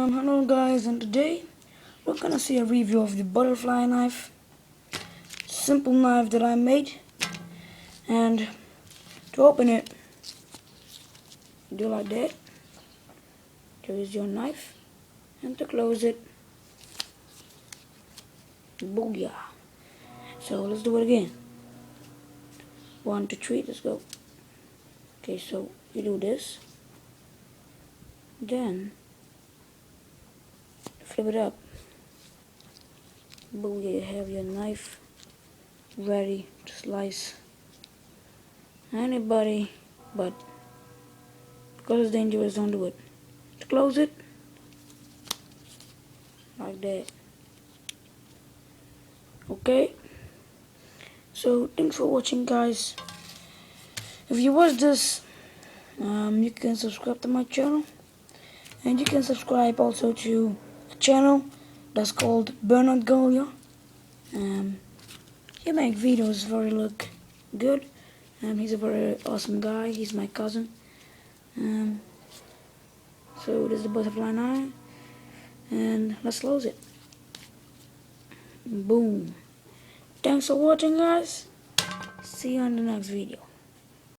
Hello guys, and today we're gonna see a review of the butterfly knife. Simple knife that I made. And to open it, do like that. There is your knife. And to close it, booyah. So let's do it again. 1, 2, 3, let's go. Okay, so you do this. Then flip it up. Booyah, you have your knife ready to slice anybody, but because it's dangerous, don't do it. To close it, like that. Okay, so thanks for watching, guys. If you watch this, you can subscribe to my channel, and you can subscribe also to a channel that's called Bernard Golia. He makes videos very look good. He's a very awesome guy. He's my cousin. So this is the butterfly knife, and let's close it. Boom. Thanks for watching, guys. See you on the next video.